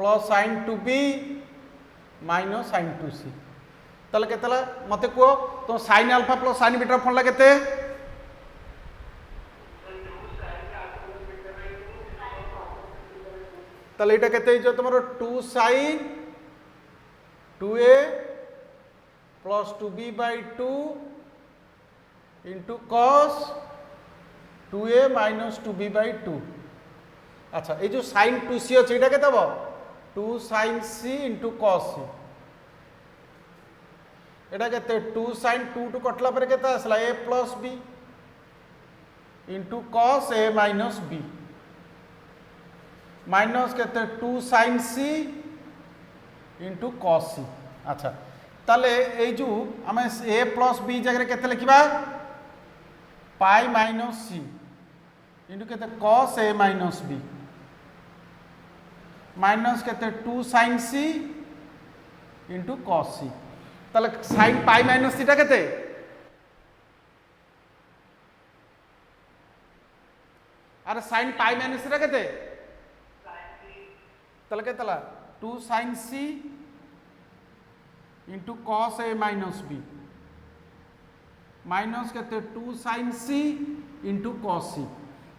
Plus sin 2b minus sin 2c ताले केतला मते को तो sin alpha plus sin beta formula केते ताले एटा केते हिजो तमरो 2 sin 2a plus 2b by 2 into cos 2a minus 2b by 2 अच्छा ये जो sin 2c अच्छे ये केते हबो 2 sin c into cos c एटा केते 2 sin 2 टू कटला पर केते आसला a plus b into cos a minus b minus केते 2 sin c into cos c अच्छा ताले ये जो आम a प्लस b जगह केते लिखा पाई माइनस c इंटू केते cos a minus b minus केते 2 sin c into cos c ताले sin पाई माइनस c टा केते अरे sin पाई माइनस c टा केते ताले केतला 2 sin c into cos a minus b minus केते 2 sin c into cos c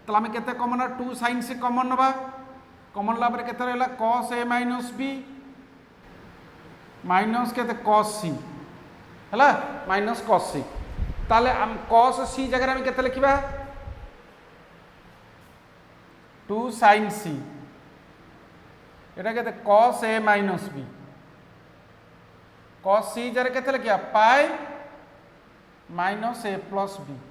ताले आम केते कॉमन 2 sin c कॉमन नबा कॉमन ला पर केते रहला cos a minus b minus केते cos c हला माइनस cos c ताले हम cos c जगह में केते लिखिबा 2 sin c एटा केते cos a minus b cos c जगह केते लिखिया pi minus a plus b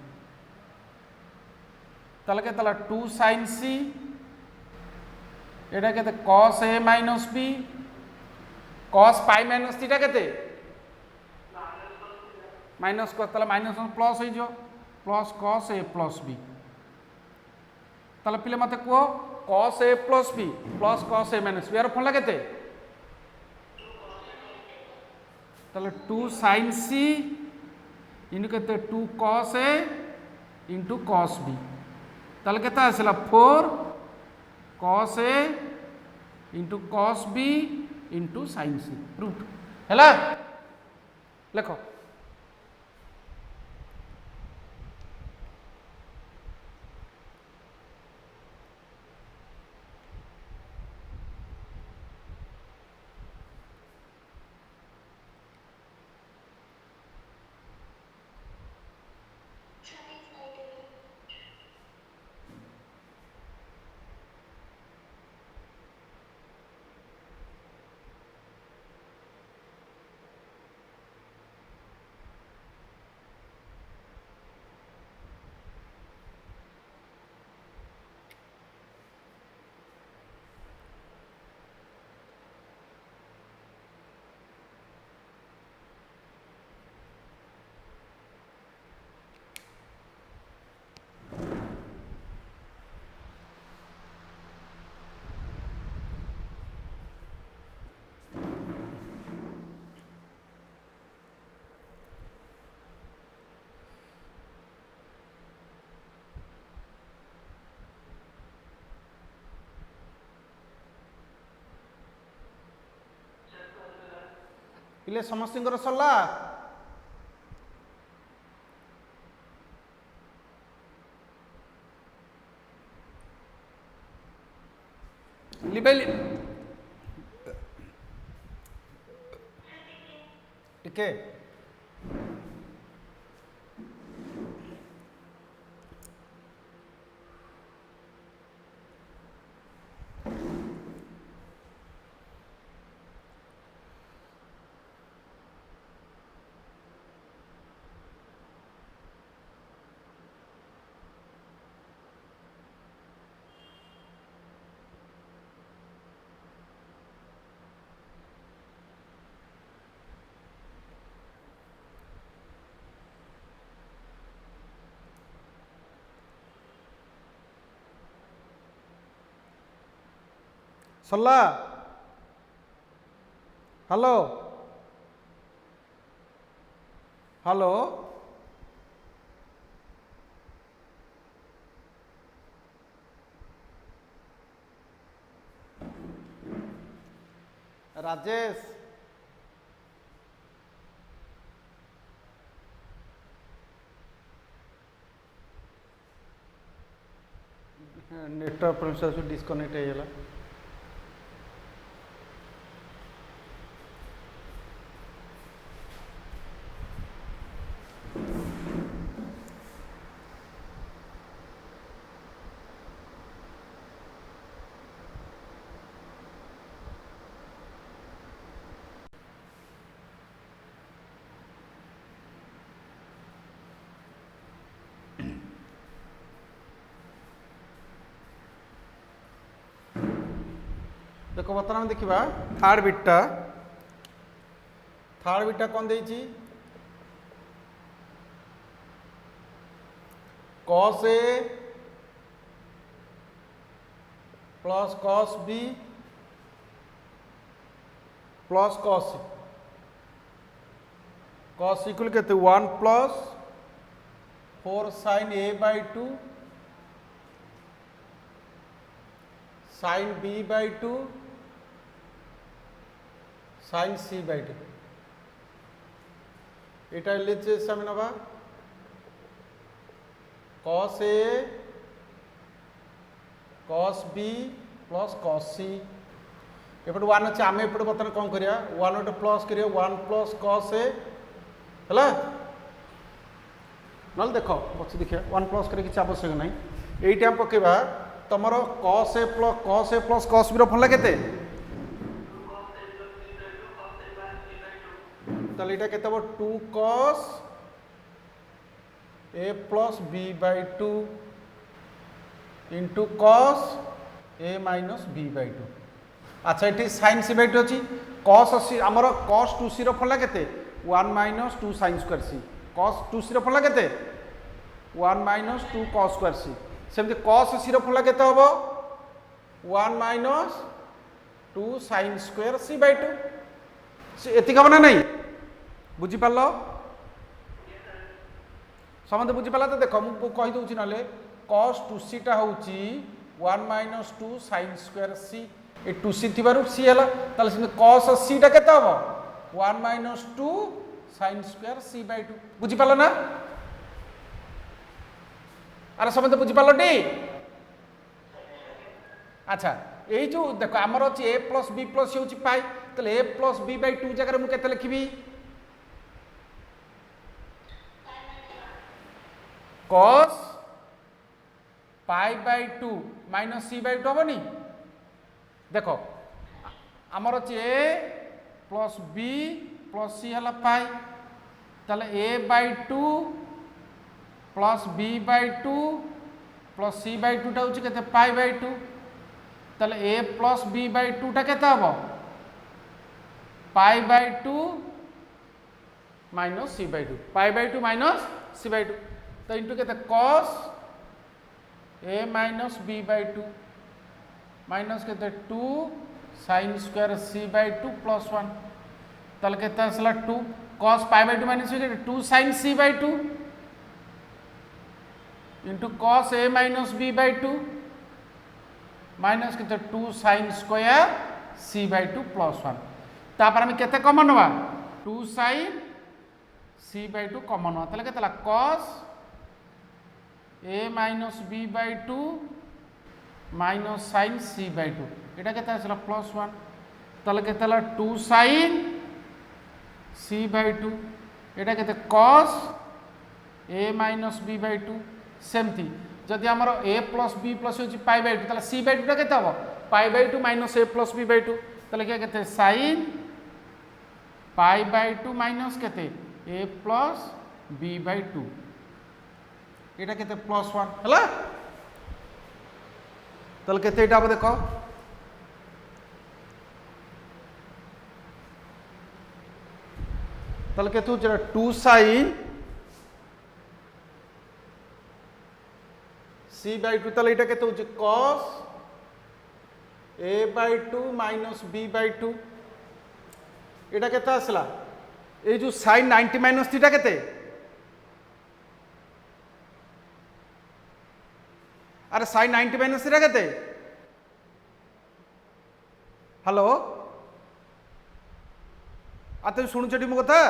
ताले केतला 2 sin c एटा केते cos a minus b cos pi minus theta केते माइनस cos ताले माइनस प्लस हो जो plus cos a plus b ताले पिले मते को cos a plus b plus cos a minus b यार फॉर्मूला केते ताले 2 sin c इनु केते 2 cos a into cos b ताले केता आसला 4 cos a into cos b into sin c root हैला लिखो पिले समस्तिंकर सरला लिबेली टिके सरला hello hello Rajesh network process disconnect होगा। देखो बर्तमान देखा थर्ड बिटा कौन देती cos A plus cos B plus cos C। cos equal कहते 1 plus 4 sin A by 2 sin B by 2 sin C by 2 এটা লিখছে আমি নেবা cos A cos B plus cos C एपटे 1 अच्छे आम एपटे बर्तमान कौन करिया 1 गोटे प्लस करिया 1 प्लस cos A है ना देख बस देखिए 1 प्लस कर किसी आवश्यक ना ये आम पकेबा तुम cos A plus cos B formula केते ताले एटा केते 2 cos A plus B by 2 into cos A minus B by 2। अच्छा ये sin C बाई 2 अच्छी cos C आमर cos 2C फर्मुला केते 1 minus 2 sin square C cos 2C formula केते 1 माइनस 2 cos स्क्वायर C सेमती cos C फर्मुला केते हबो 1 minus 2 sin square C by 2 एति हम ना नहीं बुझी पाल समझे बुझी पाला तो देख मुझे कही दूसरी ना cos 2C टा हूँ 1 माइनस 2 sin स्क्वायर C ये 2C थी C है cos C टा केते हबो 1 minus 2 sin square C by 2 बुझी पाल ना अरे समझते बुझी पाल टी अच्छा ये जो देख आमर अच्छे A प्लस B प्लस हूँ पाई तो A प्लस B बाई 2 जगह मुझे केते लिखी cos pi by 2 minus C by 2 हेनी देख आमर अच्छे A plus B plus C है पाई ताले A by 2 plus B by 2 plus C by 2 टा हूँ केते पाई बाई 2 ताले A प्लस B बाई 2 टा केते हबो pi by 2 minus C by 2 pi by 2 minus C by 2 तो इंटू कहते cos A minus B by 2 minus कहते 2 sin square C by 2 plus 1 तल कहते असला 2 cos pi by 2 minus 2 sin C by 2 into cos A minus B by 2 minus कहते 2 sin square C by 2 plus 1 तापर हमें कहते common हुआ 2 sin C by 2 common हुआ तले कहते cos A minus B by 2 minus sin C by 2 এটা কেতে আসলে প্লাস 1 তাহলে কেতে হলো 2 sin C বাই 2 এটা কেতে cos A minus B by 2 सेमती जदि आमर A प्लस B प्लस होची पाई बाई 2 ताहले C बाई 2 टा केते हबो pi by 2 minus A plus B by 2 ताहले क्या केते sin पाई बाई 2 माइनस केते A प्लस B बाई 2 এটা কেতে প্লাস 1 হলা তাহলে কেতে এটা আবার দেখো তাহলে কেতে হচ্ছে 2 sin C বাই 2 তাহলে এটা কেতে হচ্ছে cos A by 2 minus B by 2 এটা কেতে আসলা এই যে sin 90 মাইনাস থিটা কেতে अरे sin 90 माइनस थीटा केते हेलो आ तुम शुणुच मो कथा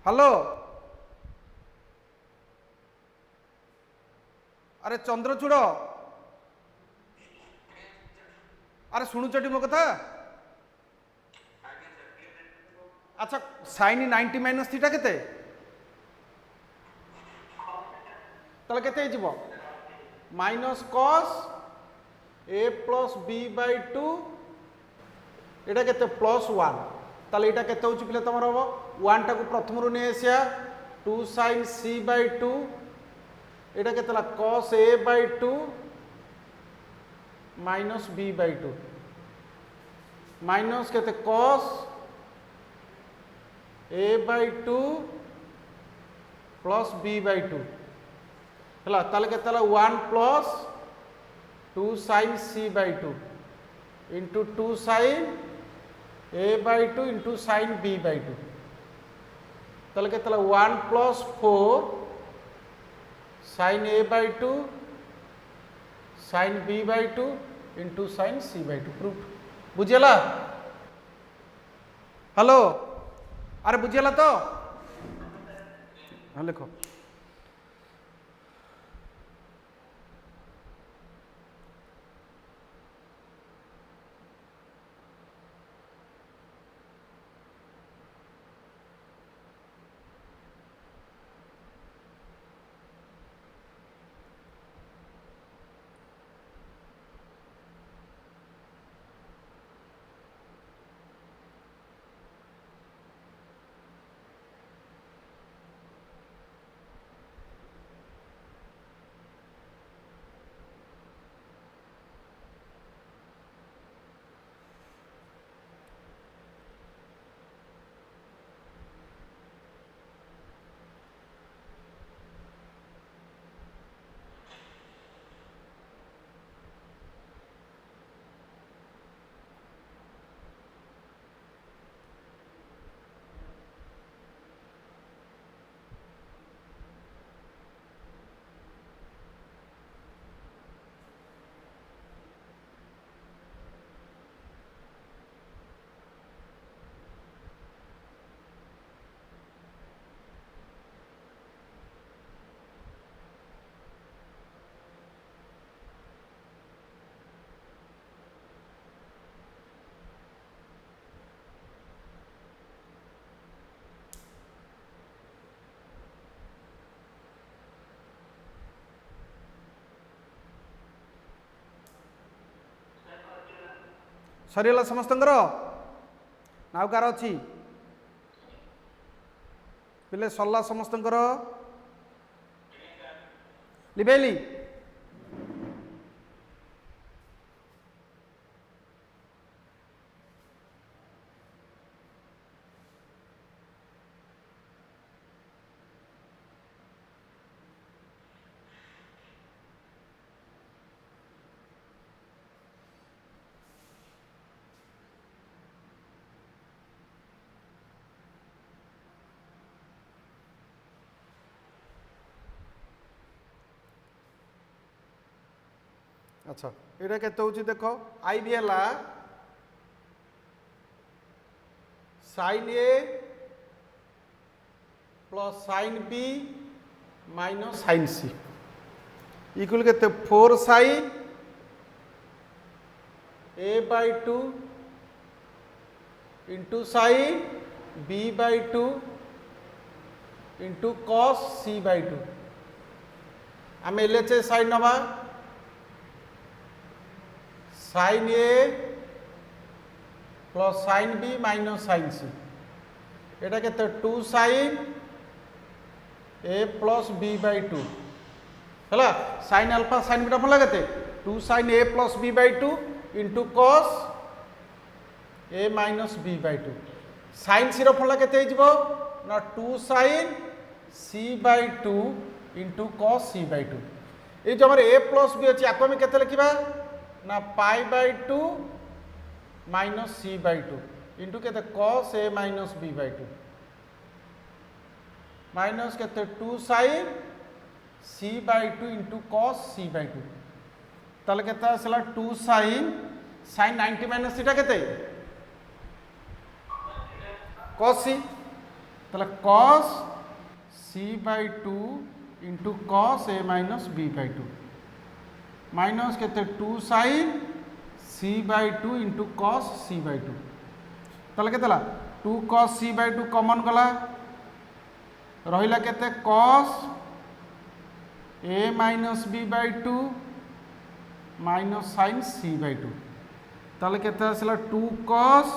हेलो अरे चंद्रचूड़ अरे शुणुच मो कथा अच्छा साइन 90 माइनस थीटा केते तले केते हो minus cos A plus B by 2 एटा केते प्लस 1 ताले एटा केते होची पिले तमर हो 1 टा को प्रथम रु ने एसिया 2 sin c बाय 2 एटा केतेला cos a by 2 minus b by 2 minus केते cos a by 2 plus b by 2 हला ताले केतेला 1 plus 2 sin c by 2 into 2 sin a by 2 into sin b by 2 ताले केतेला 1 plus 4 sin a by 2 sin b by 2 into sin c by 2 proof बुझेला हेलो अरे बुझेला तो हाँ लिखो सरीगला समस्तंकर नाउ कार अच्छी पिले सरला समस्तंकर लिबेली अच्छा ये केते देख आई भी है sine A plus sine B minus sine C equal के 4 sine A by 2 into sine B by 2 into cos C by 2 आम एलएचए साइन नवा sine A plus sine B minus sine C एटा के 2 sine A plus B by 2 है sine alpha sine beta फल के 2 sine A plus B by 2 into cos A minus B by 2 sine सी रफल के ना 2 sine C by 2 into cos C by 2 ये जो हमारे ए प्लस बी अच्छी आपको हमें केते लिखा ना pi by 2 minus C by 2 into के cos A minus B by 2 minus के 2 sine C by 2 into cos C by 2 ताले के 2 साइन साइन 90 माइनस सीटा के cos c তাহলে cos c/2 into cos a minus b/2 minus केते 2 sin c/2 into cos c/2 ताले केतेला 2 cos c/2 common गला रहिला केते cos a minus b/2 minus sin c/2 ताले केते आसला 2 cos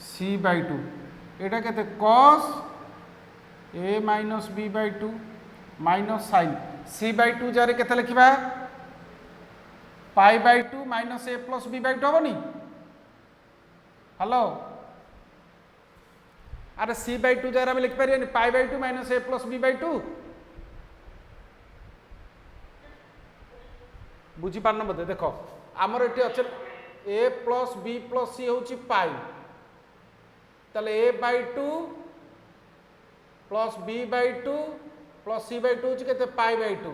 c/2 एटा केते cos a minus b/2 minus sin c/2 जारे केते लिखिबा π/2 माइनस a प्लस b/2 हबनी हेलो अरे c/2 जारे हम लिख पारियानी π/2 माइनस a प्लस b/2 बुझी पारन बोधे देखो आमर एटी अच्छे a plus b plus c होची पाई ताले a/2 plus b/2 plus c/2 होची केते π/2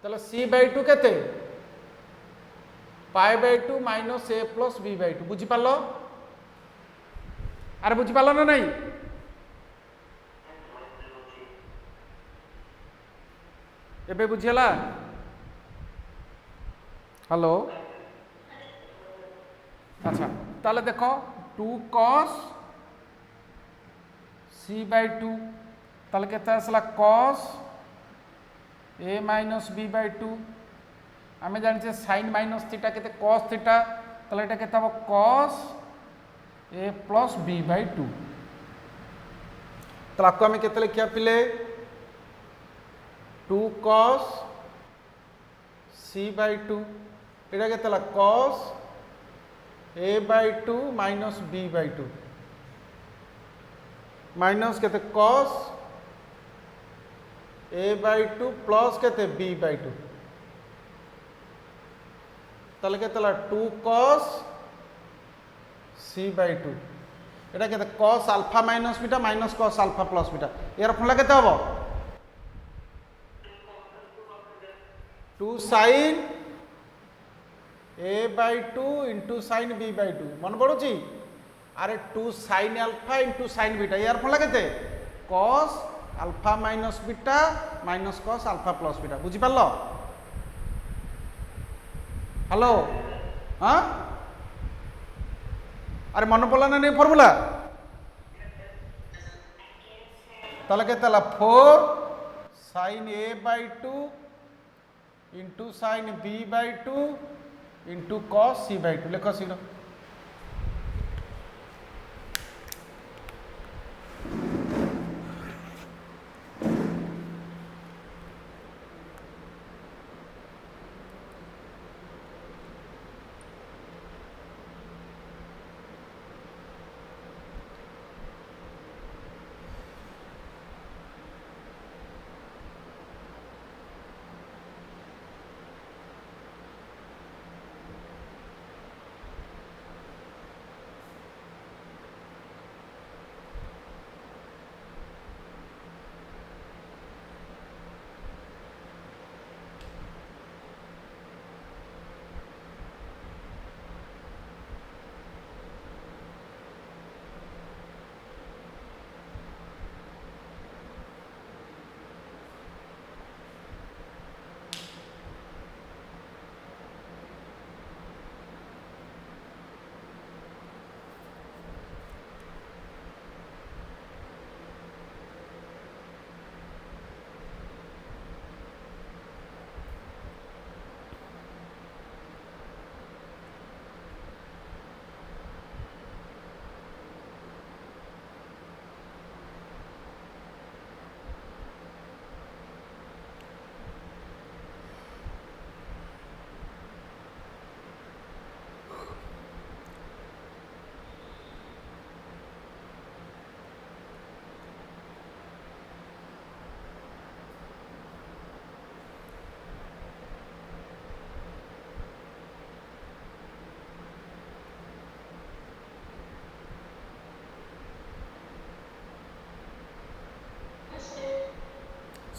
ताले c/2 केते π/2 माइनस a प्लस b/2 बुझी पारलो अरे बुझी पारलो ना नहीं एबे बुझियला हेलो अच्छा ताले देखो 2 cos c/2 ताले केते आसला cos a माइनस b/2 आमे जानिछे sin माइनस थीटा केते cos थीटा ताले एटा केते हबो cos a प्लस b/2 ताले आपको आमे केते लिखिया पिले 2 cos c/2 एटा केते ला cos a/2 minus b/2 minus केते cos a/2 प्लस केते b/2 ताले केते ला 2 cos c/2 एटा केते cos alpha minus beta minus cos alpha plus beta यार फुला केते हबो 2 sin a/2 into sin b/2 मन पड़ुची अरे 2 sin alpha into sin beta यार फुला केते cos alpha minus beta minus cos alpha plus beta बुझी पारलो हेलो हाँ अरे मन पड़ला ना नहीं फॉर्मूला ताले केते ला 4 sin a/2 into sin b/2 into cos c/2 लिखो सीधो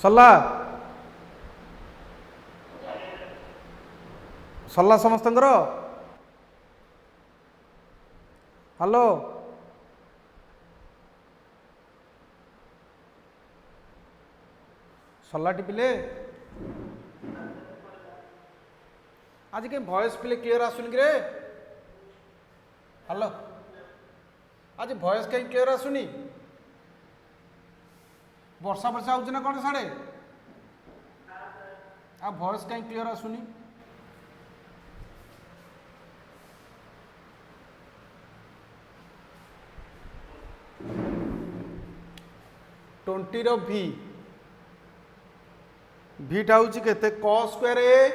सरला सरला समस्तंकर हेलो सरला टिपिले आज कहीं वॉइस पिले क्लियर आसुनी कि रे हेलो आज वॉइस कहीं क्लियर आसुनी वर्षा वर्षा होउछ ना कौन साड़े आ वॉइस कहीं क्लियर आसुनी ट्वेंटी री भीटा हूँ के cos square A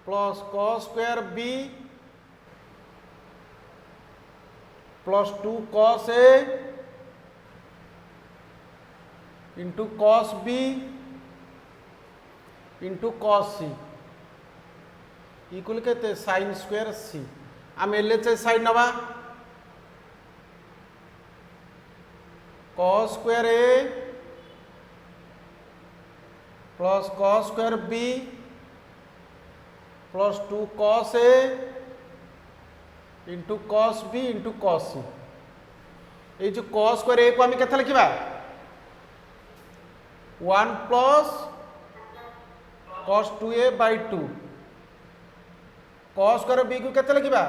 plus cos square B plus 2 cos A into cos B into cos C equal के साइन स्क्वायर सी आम एल एच साइन नवा cos square A plus cos square B plus 2 cos A into cos B into cos C ये जो cos square ए को आम के लिखा 1 plus cos 2a by 2 cos square B को के लिखा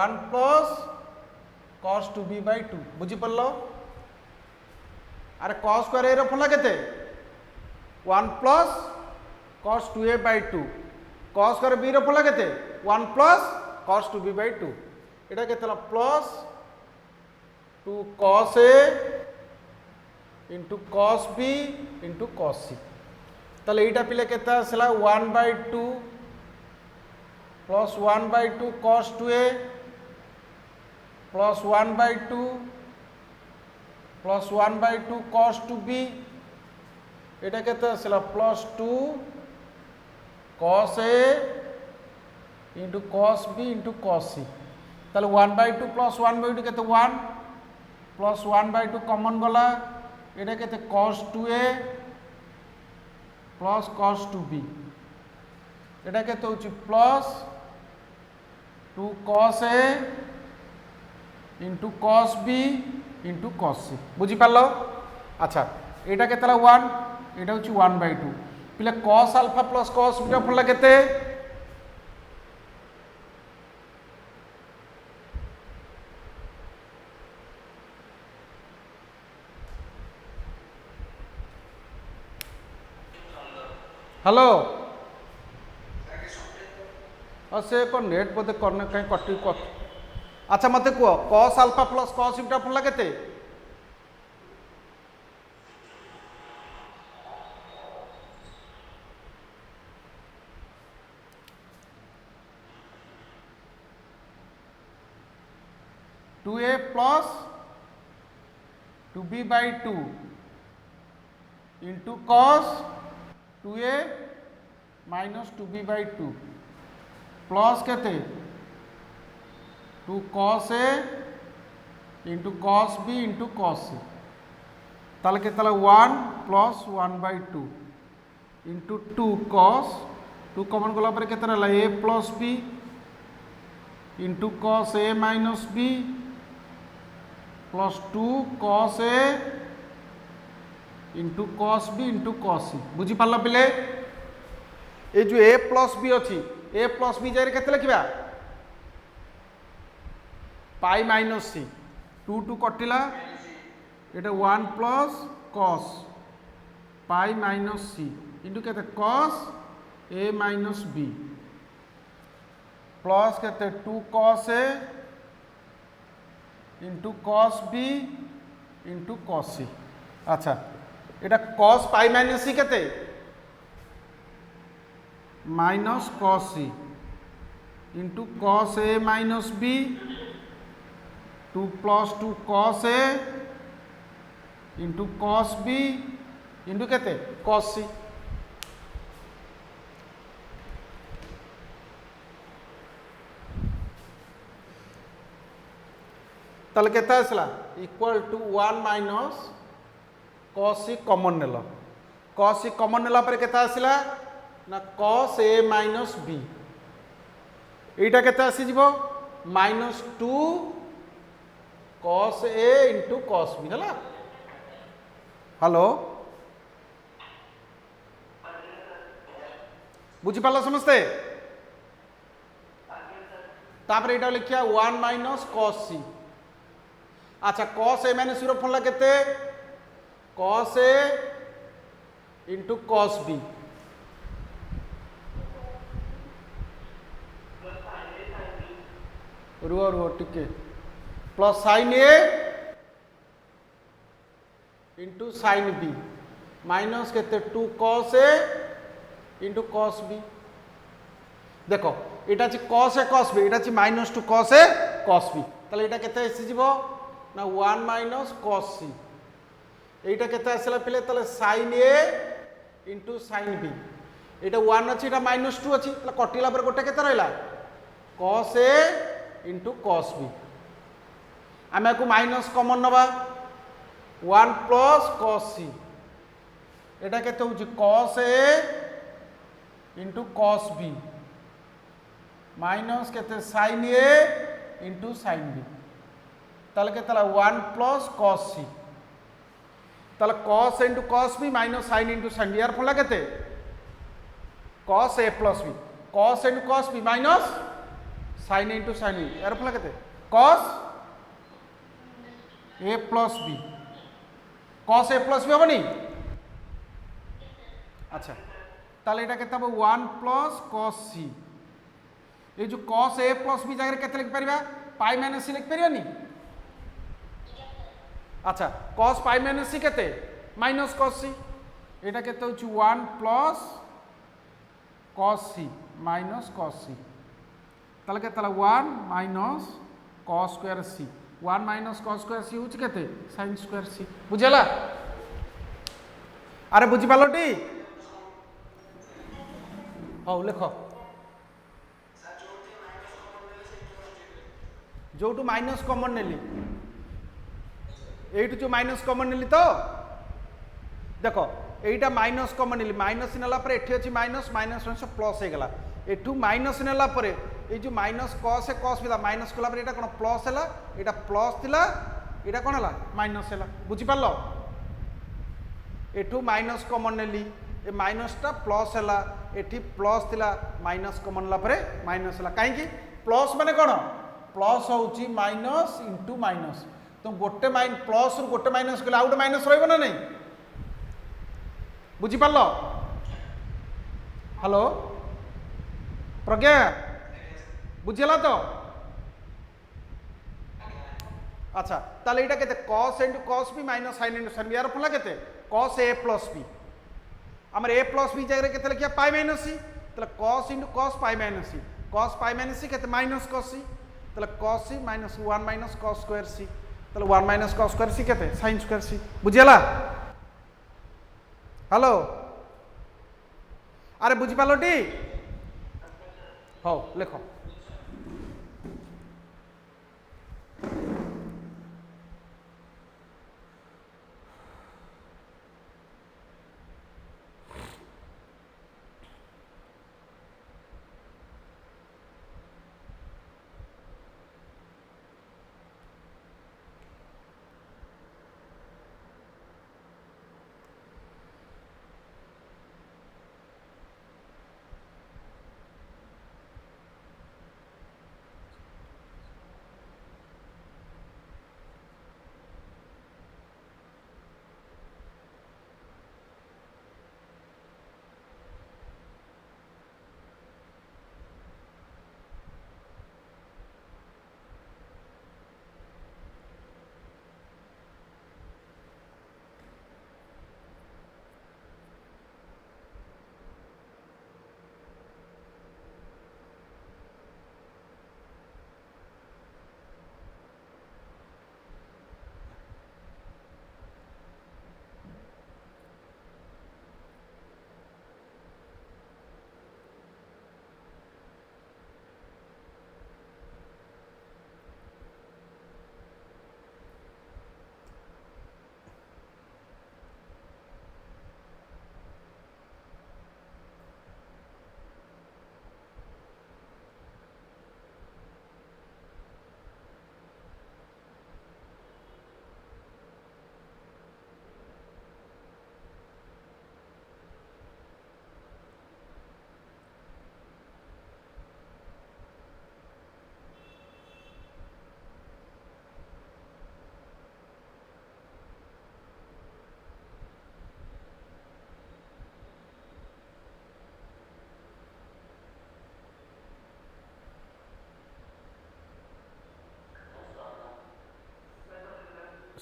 1 प्लस कॉस 2b बाय 2 बुझीपार अरे कॉस स्क्वायर ए फला के 1 plus cos 2a by 2 cos square B फला के 1 प्लस कॉस 2b बाय 2 एटा के plus 2 cos A into cos B into cos C ताले एटा पिले के 1 by 2 plus 1 by 2 cos 2a plus 1 by 2 plus 1 by 2 cos 2b एटा के plus 2 cos A into cos B into cos C ताले 1 by 2 plus 1 by 2 के 1 plus 1 by 2 common गला एटा के cos 2a plus cos 2b एटा के plus 2 cos A into cos B into cos C बुझीपार अच्छा यहाँ के 1 यहाँ हूँ 1 बाय 2 पिले cos alpha plus cos beta फल के हेलो से नेट बोधे करने कहीं कटी अच्छा मत कह cos alpha plus cos beta फल के 2a plus 2b by 2 into cos 2a minus 2b by 2 plus के 2 cos A into cos B into cos C ताले के 1 plus 1 by 2 into 2 cos 2 common गला पर केतना A plus B into cos A minus B plus 2 cos A into cos B into cos C बुझीपार पिले ये जो ए प्लस बी अच्छी ए प्लस बी जगह के लिखा पाई माइनस सी 2 2 कटिला ये 1 plus cos pi minus C into के cos A minus B plus के 2 cos A into cos B into cos C अच्छा এটা cos पाई माइनस सी केते minus cos C into cos A minus B 2 plus 2 cos A into cos B into केते cos C ताले केते आसला equal to 1 minus cos C common नेल cos C common नेला पर केते आसिला ना cos a माइनस b एटा केते आसी जीवो -2 cos a into cos b हला हेलो बुझिपाल समस्ते तापर एटा लिखिया 1 माइनस cos c। अच्छा cos a minus rho formula केते cos a into cos b रुआ रुआ टिके plus sin a into sin b minus केते 2 cos a into cos b। देखो এটা হচ্ছে cos a cos b এটা হচ্ছে minus 2 cos a cos b তাহলে এটা কেতে এসে যাব না 1 মাইনাস cos c এইটা কেতে আসলা পেলে তাহলে sin a into sin b এটা 1 আছে এটা মাইনাস 2 আছে তাহলে কটিলা পরে গোটে কেতে রইলা cos a into cos b আমি আকু মাইনাস কমন নবা 1 প্লাস cos c এটা কেতে হচ্ছে cos a into cos b minus केते sin a into sin b ताले के ताला 1 प्लस cos c ताले cos into cos b minus sin into sin b यार फला केते cos a plus b cos into cos b minus sin into sin b यार फला केते cos a plus b cos a plus b होबनी अच्छा ताले एटा केते হবে 1 प्लस cos c ये जो cos a प्लस b जगह केते लिख परिबा पाई माइनस c लिख परिबानी अच्छा cos पाई माइनस c केते माइनस cos c एटा केते होची 1 plus cos c minus cos c ताले केते ताला 1 minus cos square c 1 minus cos square c होची केते sin स्क्वायर c बुझला अरे बुझी पालोटी हो लिखो जो माइनस कमन नेली एटू जो माइनस कमन नेली तो देखो एटा माइनस कमन नेली माइनस नेला पर एठी अछि माइनस माइनस माइनस प्लस हे गला एठू माइनस नेला पर ए जो माइनस cos ए cos बिदा माइनस कला पर एटा कोन प्लस हैला एटा प्लस थिला एटा कोन हैला माइनस हैला बुझी पालो एठू माइनस कमन नेली ए माइनस टा प्लस हैला एठी प्लस थिला माइनस कमन ला पर माइनस हैला काहे की प्लस माने कोन प्लस होची माइनस इंटू माइनस तो गोटे माइन प्लस रु गोटे माइनस गले आउट माइनस रहइबो ना नहीं बुझी पारलो हेलो प्रज्ञा बुझिला तो अच्छा ताले एटा केते cos into cos b minus sin into sin b यार फला केते cos a प्लस b हमर a प्लस b जगह केते लिखिया पाई माइनस c ताले cos into cos pi minus c cos pi minus c केते माइनस cos c ताले cos c minus 1 minus cos square c ताले 1 माइनस cos स्क्वायर c केते sin square c बुझिला hello अरे बुझी पालोटी हो लिखो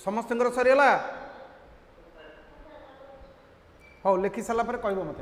समस्त सरीगला हाँ लिखि सारा पर कह मत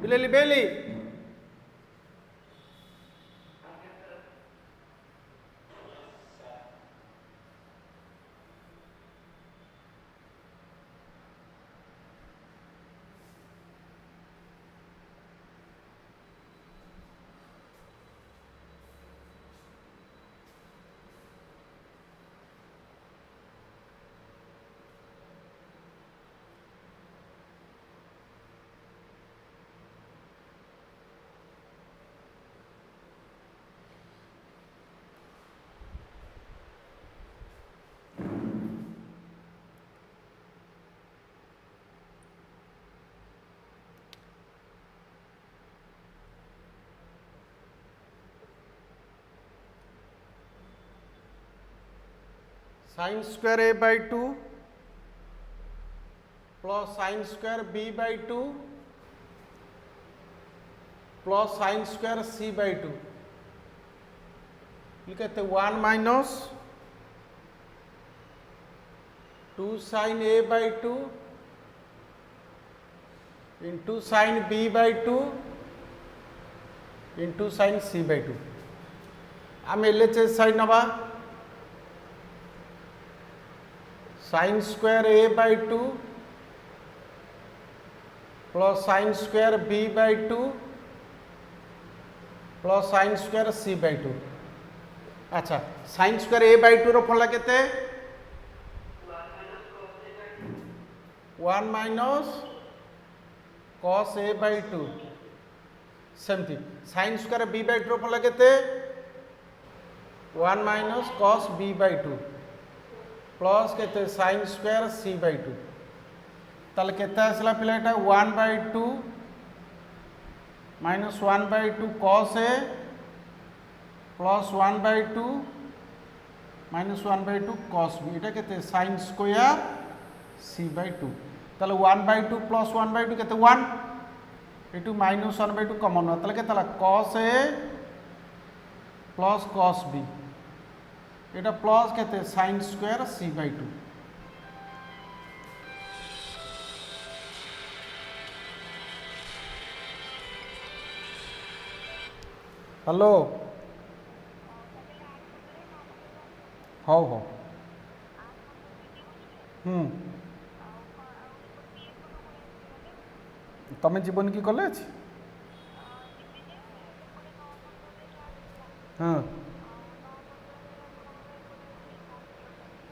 बिलेली बेली sine square A by 2 plus sine square B by 2 plus sine square C by 2 कहते 1 minus 2 sine A by 2 into sine B by 2 into sine C by 2 आम एलएचएस साइन नवा sine square A by 2 plus sine square B by 2 plus sine square C by 2 अच्छा sign square A by 2 फला केते 1 minus cos A by 2 सेमती sign square B by 2 फला केते 1 minus cos B by 2 plus के sine square C by 2 ताले केते आसला पिला एटा 1 by 2 minus 1 by 2 cos A plus 1 by 2 minus 1 by 2 cos B एटा केते साइन स्क्वायर सी बाई 2 ताले 1 बाई 2 प्लस 1 बाई 2 केते 1 एटू माइनस 1 बाई 2 कॉमन ताले केते cos A plus cos B एटा प्लस केते साइन स्क्वायर सी बाई 2 हेलो हो तमें जीवन की कॉलेज हाँ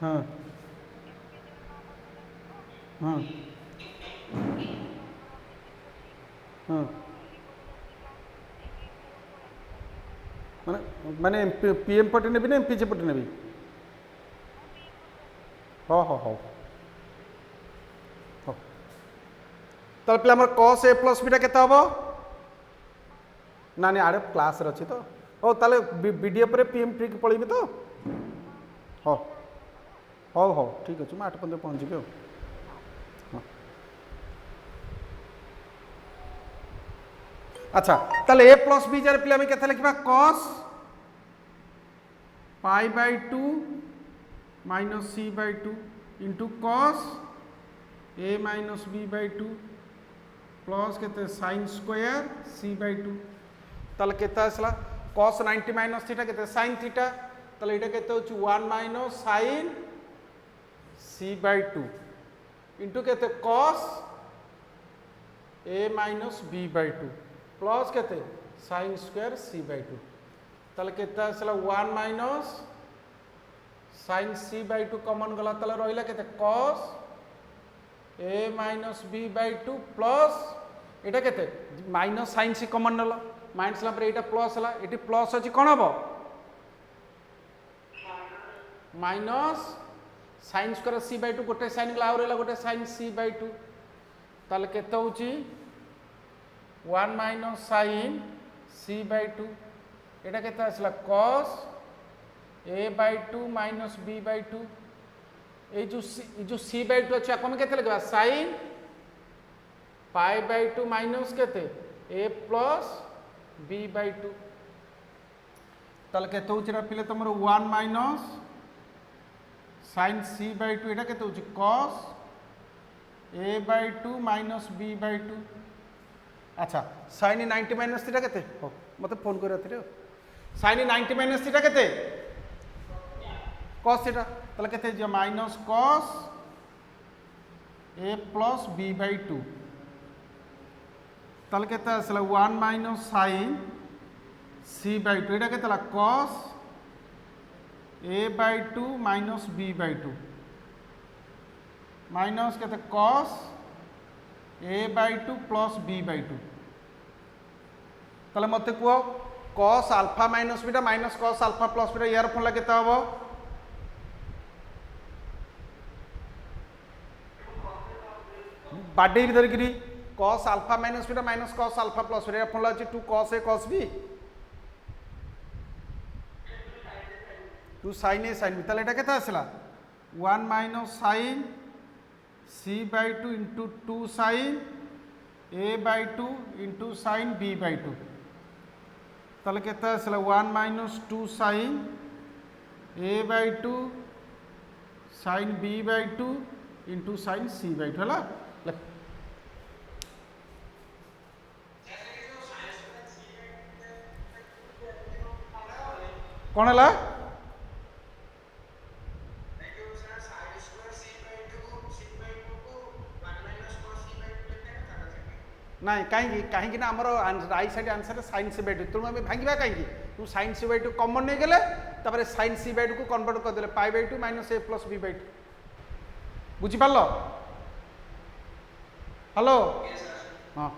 हाँ हाँ हाँ माने पीएम पटे नेबी ना एमपीजे पटे नेबी हाँ हाँ हाँ तो पे आम कस ए प्लस बीटा केते हम ना नहीं आड़े क्लास अच्छी तो हो ताले वीडियो पर पीएम ट्रिक पढ़ी तो हाँ हाँ हाँ ठीक अच्छे मुझे 8 पहुँची हाँ अच्छा ताले ए प्लस बी जार पे के लिखा cos pi by 2 minus C by 2 into cos A minus B by 2 plus के साइन स्क्वायर सी बाई 2 ताले केते आसला cos 90 माइनस थीटा केते sin थीटा ताले एटा केते होची 1 माइनस sin c/2 इनटू केते cos a minus b/2 plus केते sin स्क्वायर c/2 ताले केते आसला 1 माइनस sin c/2 कॉमन गला ताले रहिला केते cos a minus b/2 plus एटा केते माइनस sin c कॉमन नला माइनस ला पर एटा प्लस हला एटी प्लस अछि कोन हबो माइनस sin स्क्वायर c/2 गोटे sin गला और गोटे sin c/2 ताले केते होची 1 माइनस sin c/2 एटा केते आसला cos a/2 माइनस b/2 ए जो c/2 अछि आपण केते लगबा sin π/2 माइनस केते a प्लस b/2 ताले केते होची रा पिले तमरो 1 माइनस sin c/2 एटा केते होची cos a/2 माइनस b/2 अच्छा sin 90 माइनस थीटा केते हो मते फोन कर रथिरे sin 90 माइनस थीटा केते cos थीटा ताले केते जे minus cos a plus b/2 ताले केते आसला 1 माइनस sin c/2 एटा केते ला cos a/2 minus b/2 minus केते cos a/2 प्लस b/2 ताले मते को cos alpha minus beta minus cos alpha plus beta यार फॉर्मूला केते हबो बाडे भी धरिकरी cos alpha minus beta minus cos alpha plus beta यार फॉर्मूला अछि 2 cos a cos b 2 sin a sin b ताले एटा केते आसला 1 minus sin c/2 into 2 sin a/2 into sin b/2 ताले केते आसला 1 minus 2 sin a/2 sin b/2 into sin c/2 हला कौन हला नहीं कहीं कहीं ना आमर right side answer sin c/2 तेणु आम भांगा कहीं तू sin c/2 कॉमन नहीं गले तापर sin c/2 को कन्वर्ट कर देले π/2 माइनस a प्लस b/2 बुझी पारलो हेलो हाँ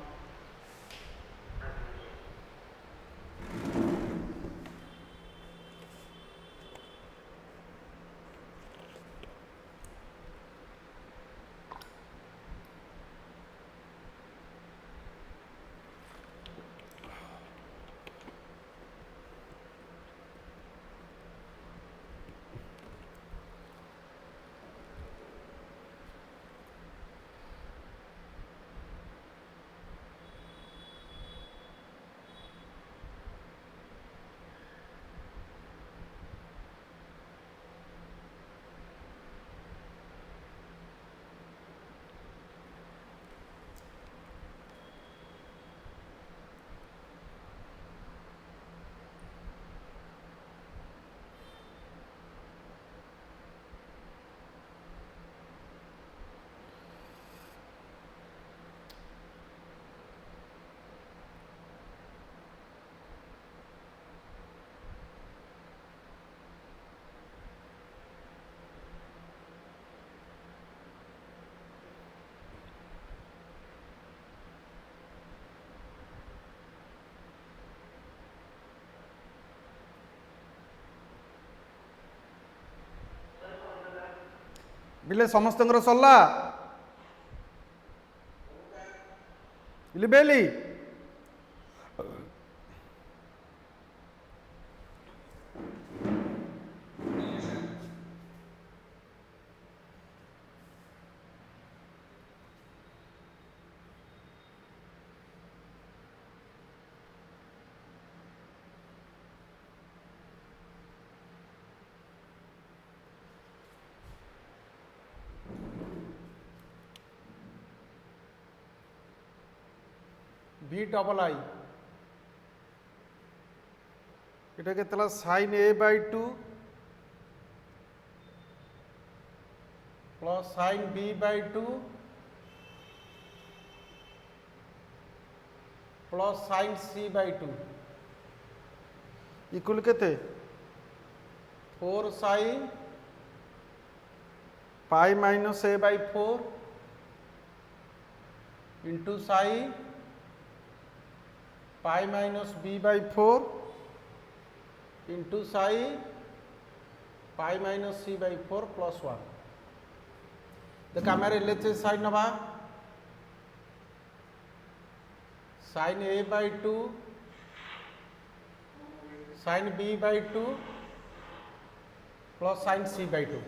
बिले समस्त सरला बिले बेली V double I এটা Ketla sin a by 2 plus sin b by 2 plus sin c by 2 equal केते 4 sin pi minus a by 4 into sin pi minus b by 4 into sin pi minus c by 4 plus 1 देख आम LHS sine नवा sin a by 2 sin b by 2 plus sin c by 2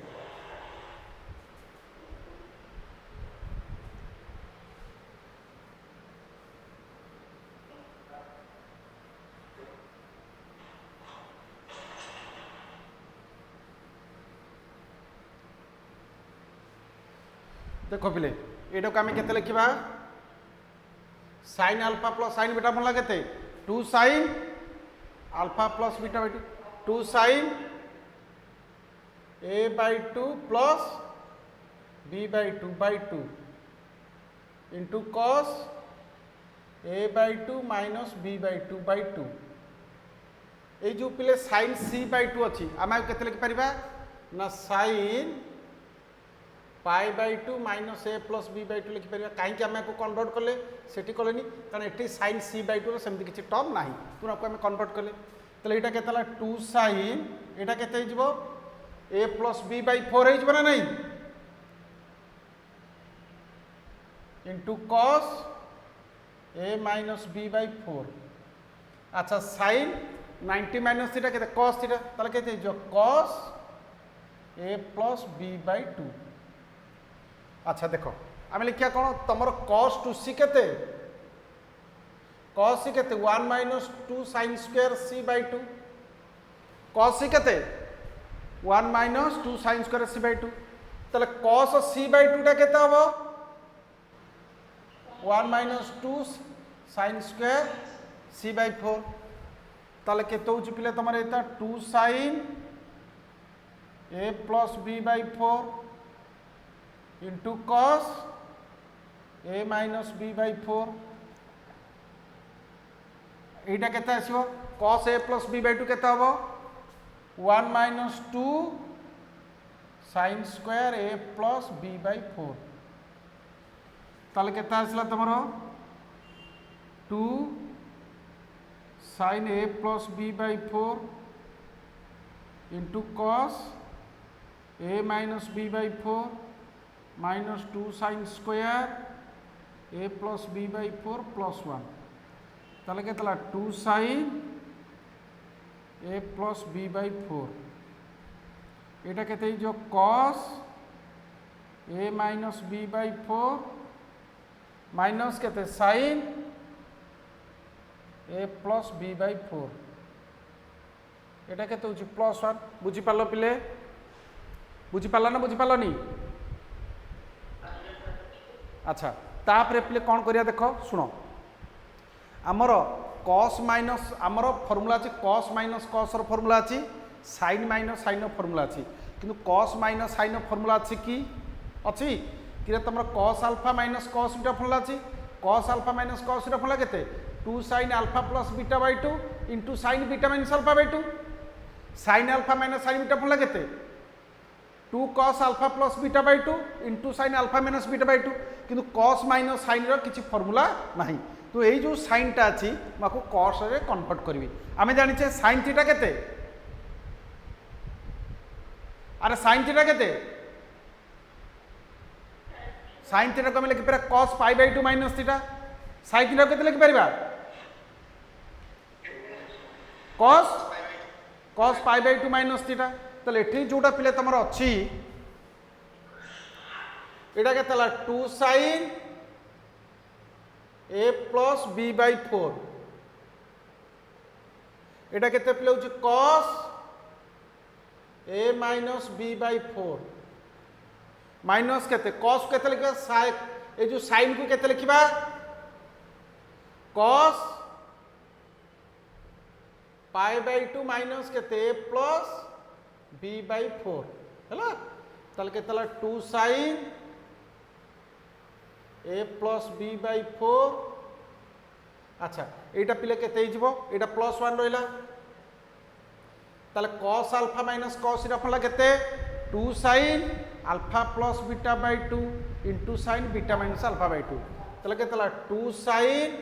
देख पिले एटा को आम के लिखा sin alpha plus sin beta बनला केते 2 sin alpha plus beta by 2 sin a by 2 plus b by 2 by 2 into cos a by 2 minus b by 2 by 2 ये जो पिले sin c by 2 अच्छी आम के लिखि पारिबा ना sin pi by 2 minus A plus B by 2 लिखिपर कहीं आम को कन्वर्ट कले से कले कारण ये sin c by 2 सेमती किसी टर्म ना पुनः आम कन्वर्ट कले तो यहाँ के 2 sin यहाँ के ए प्लस बी by 4 हो ना into cos A minus B by 4 अच्छा sin 90 माइनस थीटा के कॉस थीटा ताले के cos A plus B by 2 अच्छा देखो आम लिखा कौन तुम cos 2c केते cos c केते 1 minus 2 sin square c by 2 cos c केते 1 minus 2 sin square c by 2 ताले cos c by 2 टा केते हबो 1 minus 2 sin square c by 4 ताले केते होची पिले तमरे एता 2 sin a plus b by 4 into cos a minus b by 4 यहाँ के आसो cos a plus b by 2 के 1 minus 2 sin square a plus b by 4 ताले के आसला तुम 2 sin a plus b by 4 into cos a minus b by 4 minus 2 sin square a plus b by 4 plus 1 ताले के 2 sin a plus b by 4 एटा के जो cos a minus b by 4 minus के sin a plus b by 4 एटा के plus 1 बुझी पाल पिले बुझी पाला ना बुझी पालनी अच्छा तापर पिले कौन करिया देखो सुनो आमर cos माइनस आमर फॉर्मूला अच्छी cos माइनस cos रो फॉर्मूला अच्छी sin माइनस sin रो फॉर्मूला अच्छी किंतु cos माइनस sin रो फॉर्मूला अच्छी कि तुम cos alpha minus cos beta formula अच्छी cos अल्फा माइनस cos रो फॉर्मूला केते 2 sin alpha plus beta by 2 into sin beta minus alpha by 2 sin alpha minus sin beta formula केते 2 cos alpha plus beta by 2 into sin alpha minus beta by 2 किंतु cos minus sin रो किसी formula नहीं तो यही जो sin टा अच्छी माको cos रे कन्वर्ट करी आम जाने sin थीटा केते अरे sin थीटा केते sin थीटा को हम लिखि पारा cos pi by 2 minus theta sin theta केते लिखि परिबा cos pi by 2 minus theta तो ये जोटा पिले तुम अच्छी यहाँ के 2 sin a plus b by 4 यहाँ के पिले cos a minus b by 4 minus के cos के लिखा ये जो sin को के लिखा cos pi by two minus केते A plus B by four है ताल के two sine A plus B by four. अच्छा एटा पिले केते एटा प्लस वन रहा ताले कॉस अल्फा माइनस कॉस इटा फला केते two sine alpha plus beta by two into sine beta minus alpha by two ताले केते two sine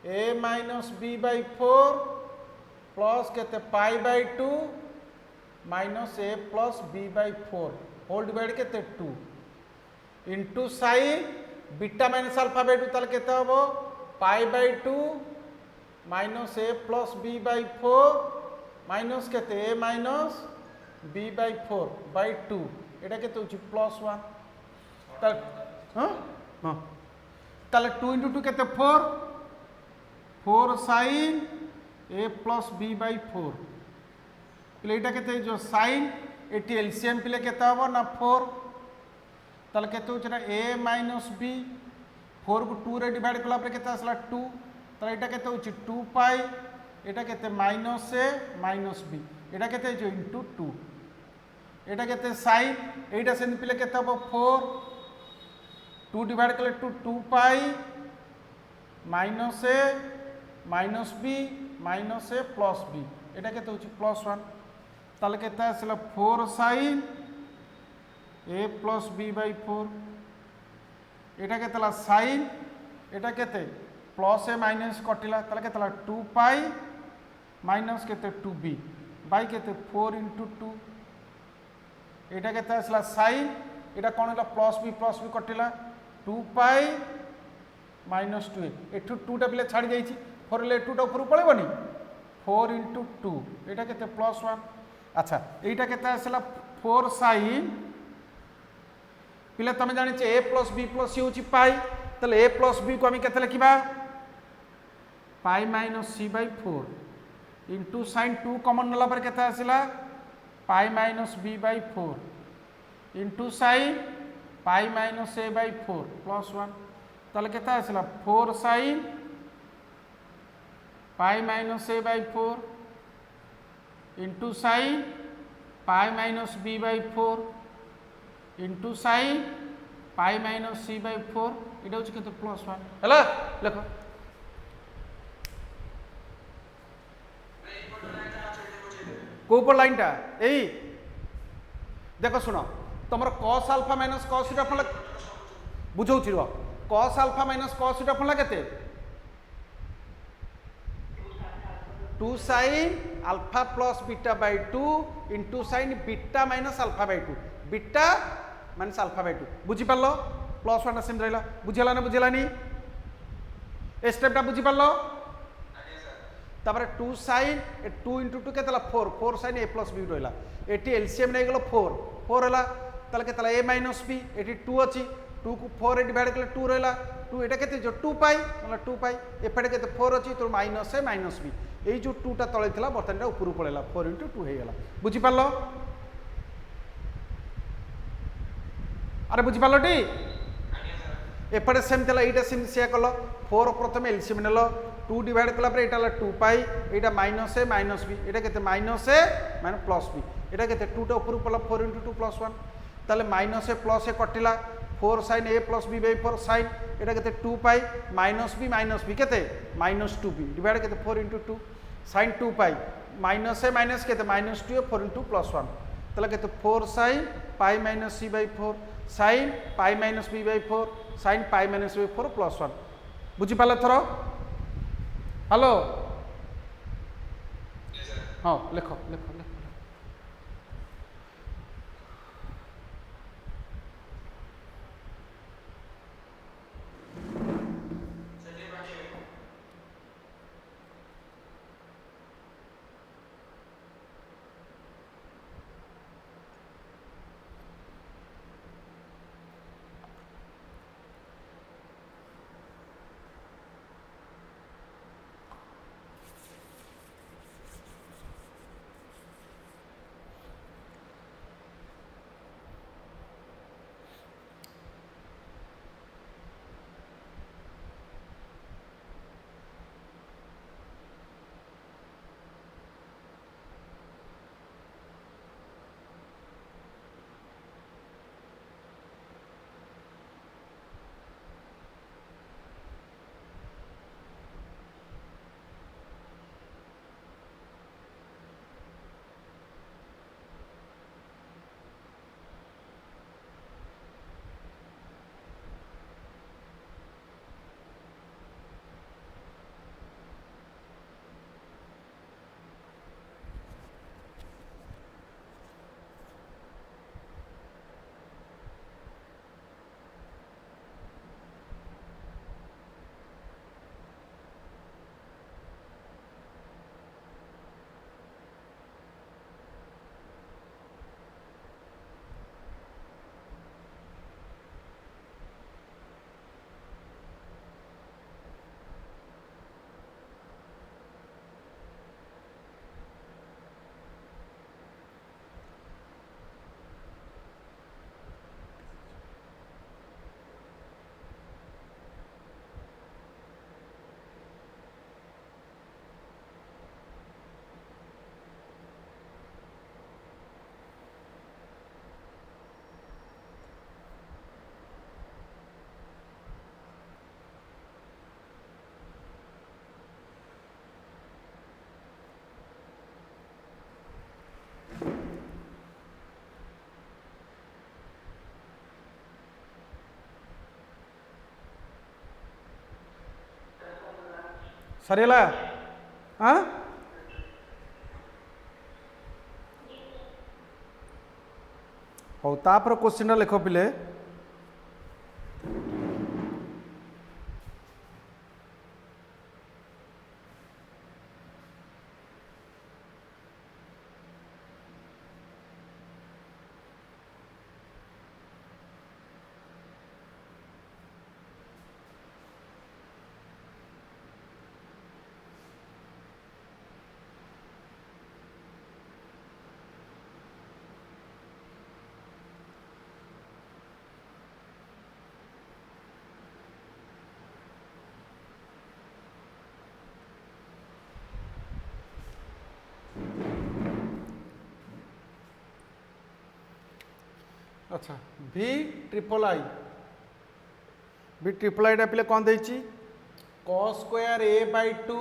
A minus B by four plus केते pi by two minus A plus B by four whole divide केते two into sine beta minus alpha by two ताले केते हबो pi by two minus A plus B by four minus केते A minus B by four by to एटा केते होची plus one ताले two into two केते four four sine A plus B by four पिले एटा केते जो साइन एटी एलसीएम पिले केते हबो ना फोर ताले केते होची ना ए माइनस बी फोर को टू रे डिवाइड कला पर केते आसला टू ताले एटा केते होची टू पाई एटा केते माइनस ए माइनस बी एटा केते जो इंटू टू एटा केते साइन एटा सेन पिले केते हबो फोर टू डिवाइड कले two pi minus A minus B minus A plus B एटा केते होची प्लस वन ताले केते आसला four sine A plus B by four एटा केते साइन एटा केते प्लस ए माइनस कटिला ताले केते टू पाई माइनस केते टू बी बाई केते फोर इंटू टू एटा केते आसला साइन एटा कौन है प्लस बी कटिला टू पाई माइनस टू एठू टूटा पिले छाड़ी जाइए फोर ले टूटा ऊपर पड़ेबनी फोर इंटू टू एटा केते प्लस वन। अच्छा एटा केते आसला फोर साइन पिले तुम जाने A plus B plus C होची पाई तले ए प्लस बी को आम केते लिखिबा pi minus C by four into sine two common नला पर केते आसला pi minus B by four into sine pi minus A by four plus one ताले केते आसला four sine pi minus A by four into sine pi minus B by four into sine pi minus C by four ये हूँ के plus one है लेख कौपर line टा यही देख शुण तुम कॉस अल्फा माइनस कॉस इटा फल बुझाऊँ कॉस अल्फा माइनस कॉस इटा फल के two sine alpha plus beta by two into sine beta minus alpha by two beta minus alpha by two बुझीपार प्लस वन सेम रहा बुझेगा ना बुझेलानी ए स्टेपटा बुझीपार तापर two sine two into two के four four sine A plus B रहा ये एलसीएम नहीं गल फोर फोर है के ए माइनस बी ये टू अच्छी टू को फोर डिवाइड कले टू रहा टू एटा के जो टू पाई टू पाई एपटे के फोर अच्छी तो माइनस ए माइनस बी ये जो टूटा तले था बर्तमान ऊपर पड़ेगा फोर इंटू टू होगा बुझीपार अरे बुझीपार टी एपटे सेम था ये सेम से कल फोर प्रथम एलसीएम नेल टू डिवाइड कला यहाँ टू पाई यहाँ माइनस ए माइनस बी यहाँ के minus A minus plus B यहाँ के टूटा ऊपर पड़ा four into two plus one ताले माइनस ए प्लस ए कटिला four sine A plus B by four sine यहाँ के टू पाई माइनस बी के माइनस टू बी डिवाइड के four into two sine two pi minus A minus के minus two A four into plus one ताले के four sine pi minus C by four sine pi minus B by four sine pi minus B four plus one बुझीपार थर hello हाँ लिख लिख लिख सरीगला हाँ हो तापर क्वेश्चन लिख पिले अच्छा v ट्रिपल आई पिले कौन देची cos square a by 2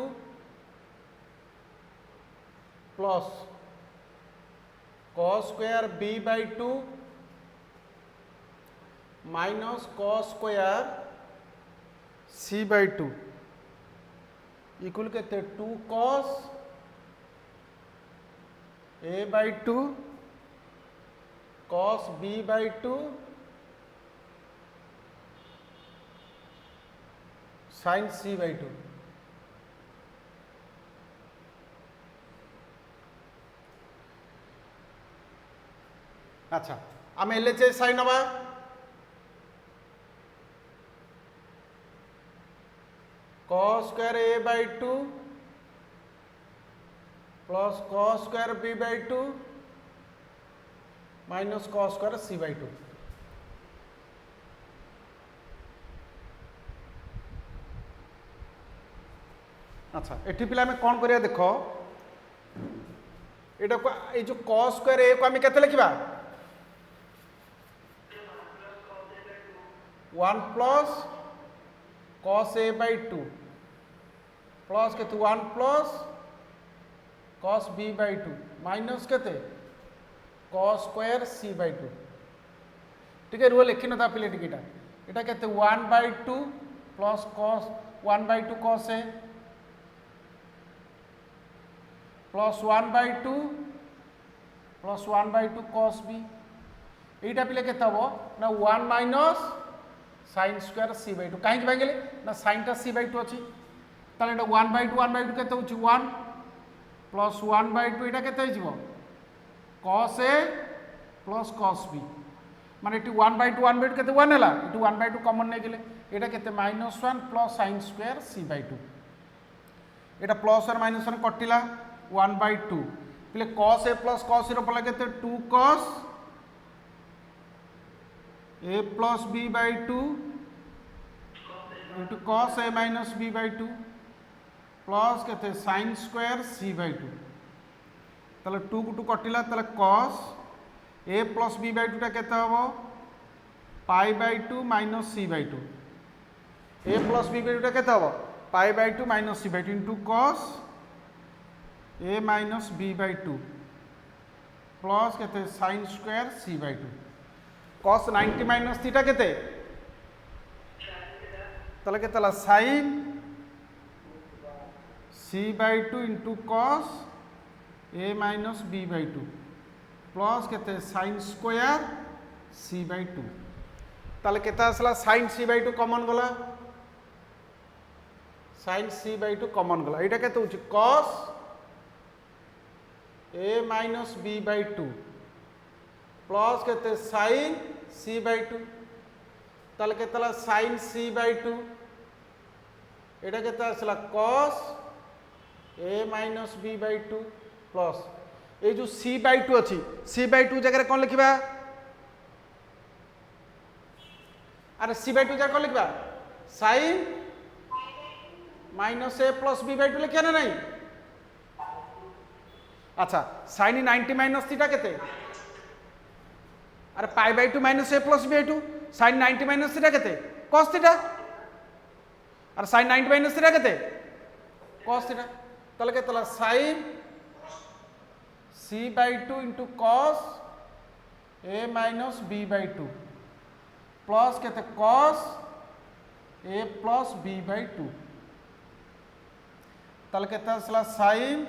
plus cos square b by 2 minus cos square c by 2 equal के 2 cos a by 2 cos b by 2 sin c by 2। अच्छा आम LHS साइन नवा cos square a by 2 plus cos square b by 2 minus cos square c by 2। अच्छा एठी पिला में कौन करिया देख एटा को ए जो cos स्क्वायर a को हम केते लिखिबा 1 plus cos a by 2 plus केते 1 plus cos b by 2 minus केते cos स्क्वायर c बाई 2। ठीक है रुआ लिखी ना पिले टिकेटा एटा केते 1 by 2 plus cos 1 by 2 cos a plus 1 by 2 plus 1 by 2 cos b एटा पिले केते हबो ना 1 minus sin square c by 2 काहे भांगले ना sin टा c बाई 2 अछि ताले एटा 1 बाई 2 केते होछि 1 प्लस 1 बाई 2 एटा केते हिजबो cos a plus cos b माने एटी 1 बाई 2 केते 1 हैला एटी 1 बाई 2 कॉमन नै गेले एटा केते -1 plus sin square c by 2 Etah plus और माइनस वन कटिला 1 बाई 2 पिले cos a प्लस cos रो पला केते 2 cos a plus b by 2 into cos a minus b by 2 plus केते sin स्क्वायर c बाई 2 ताले 2 को 2 कटिला ताले cos a plus b by 2 टा केते हबो pi by 2 minus c by 2 a plus b by 2 टा केते हबो pi by 2 minus c by 2 into cos a minus b by 2 plus केते sin square c by 2 cos 90 minus theta केते ताले केते ला sin c by 2 into cos a minus b by 2 plus केते sin square c by 2 ताले केते आसला sin c by 2 common गला sin c by 2 common गला एटा केते होची cos a minus b by 2 plus केते sin c बाई 2 ताले केते ला sin c बाई 2 एटा केते आसला cos a minus b by 2 plus ये जो c बाई 2 अच्छी c बाई 2 जगह कौन लिखा अरे c बाई 2 जगह कौन लिखा sin minus a plus b by 2 लिखा ना नहीं। अच्छा sin 90 माइनस थीटा केते अरे पाई by 2 minus a plus b by 2 sin 90 minus theta केते cos थीटा अरे sin 90 माइनस थीटा केते cos थीटा ताले केते ला sin c by 2 into cos a minus b by 2 plus केते cos a plus b by 2 ताले केते आसला sin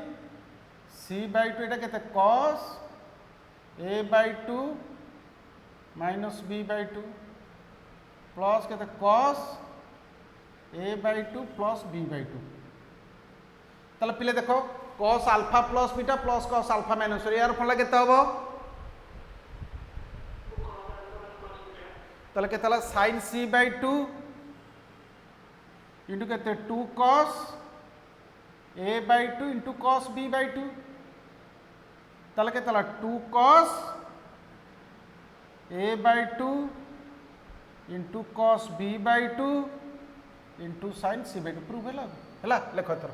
c/2 एटा केते cos a/2 minus b/2 plus केते cos a/2 प्लस b/2 ताले पिले देखो cos alpha plus beta plus cos alpha minus यार फला केते हबो ताले केते हला sin c/2 इंटू केते 2 cos a/2 into cos b/2 ताले केते हला 2 cos a/2 into cos b/2 into sin c/2 prove हैला लेख एथर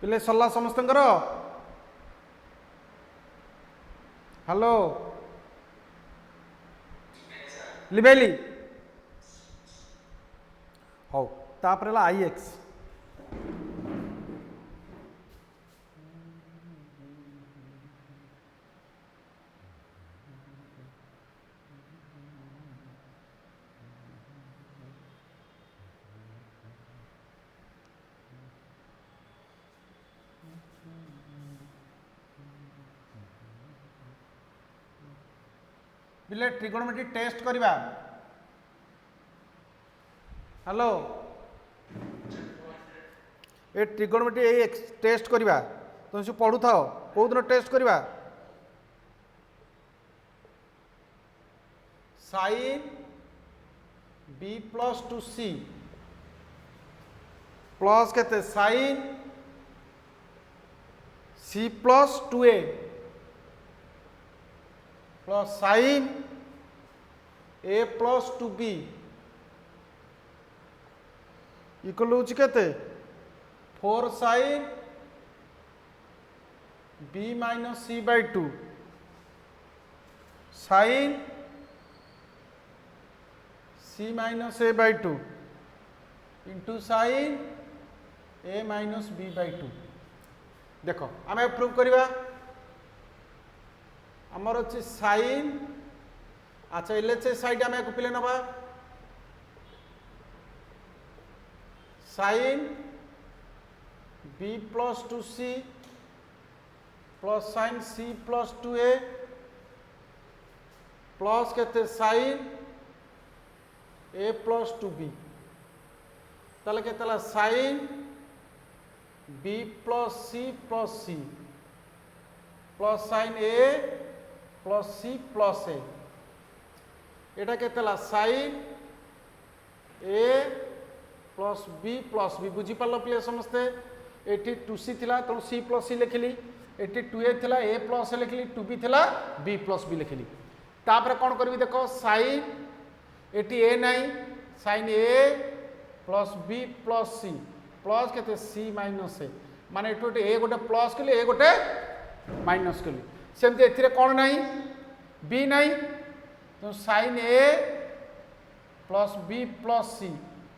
पिले सरला समस्तंकर हेलो लिबेली हो तापर ला IX पिले ट्रिगोनोमेट्री टेस्ट करवा हेलो ए ट्रिगोनोमेट्री ए टेस्ट करवा तुम सब पढ़ु था कौ दिन टेस्ट करवा sin b plus 2c plus केते sin c plus 2a plus sin a plus 2b equal होची केते 4 sin b minus c/2 sin c minus a/2 into sin a minus b/2 देखो आम प्रूव करवा आमर अच्छे साइन अच्छा एलएचएस साइड आम पिले नवा sine b plus 2c plus sine c plus 2a plus केते साइन ए प्लस 2b ताले केतला sine b plus c plus sine A plus c plus A एटा केतला साइन ए प्लस b बुझी पाल play समस्ते एटी 2c थिला तो c plus c लिखिली एटी 2a थिला a प्लस लिखिली 2b थिला b प्लस b लिखिली तापर कौन करबी देखो साइन एटी a नहीं sine a plus b plus c plus केते c माइनस a माने एटू ए गोटे प्लस कली ए गोटे माइनस कली सेमती एथिरे कौन नहीं b नहीं तो sine a plus b plus c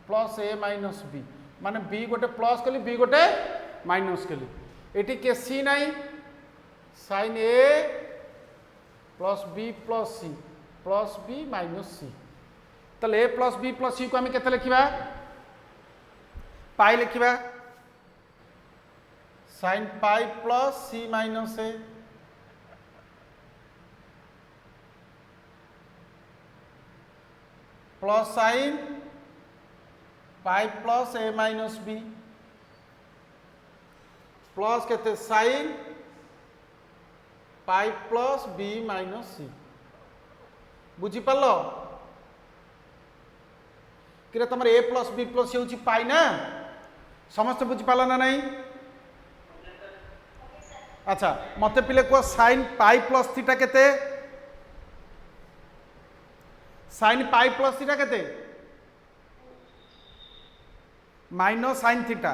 plus a minus b माने b गोटे प्लस कली b गोटे माइनस कली एटी के c नहीं sine a plus b plus c plus b minus c तले a plus b plus c को आम केते लिखिबा पाई लिखिबा sine pi plus c minus a plus sine pi plus a minus b plus केते sine pi plus b minus c बुझी पालो कि तुम a plus b plus c होची पाई ना समस्त बुझी पाला ना नहीं अच्छा मते पिले को साइन पाई प्लस थीटा केते साइन पाई प्लस थीटा केते माइनस साइन थीटा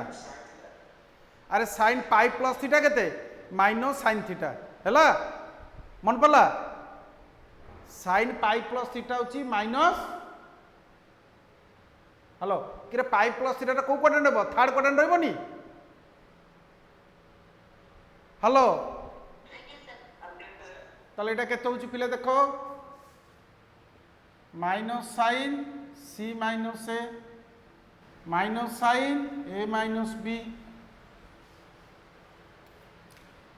अरे साइन पाई प्लस थीटा केते माइनस साइन थीटा हैला मन पड़ला साइन पाई प्लस थीटा होची माइनस हेलो कि पाई प्लस थीटा को क्वाड्रेंट हो थर्ड क्वाड्रेंट रहबनी हेलो ताले एटा केते होची पिले देखो minus sine c minus a minus sine a minus b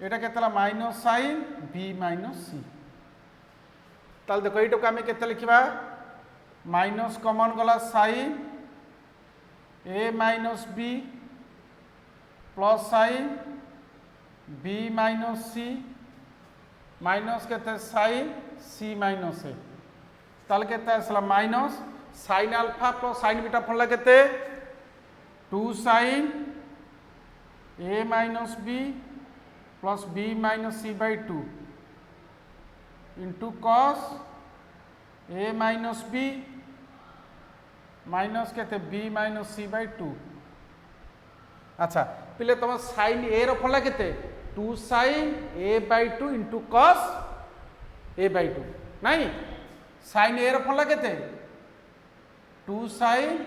एटा केतला minus sine b minus c ताल देखो एटा को आमे केते लिखिबा माइनस कॉमन गला sine a minus b plus sine b minus c minus केते साइन c माइनस a ताल केते आसला minus sine alpha plus sine beta फलला केते 2 sine a minus b plus b minus c by 2 into cos a minus b minus केते b minus c by 2 अच्छा पिले तुम साइन a रो फलला केते 2 sine a by 2 into cos a by 2 नहीं साइन a रो फलला केते 2 sine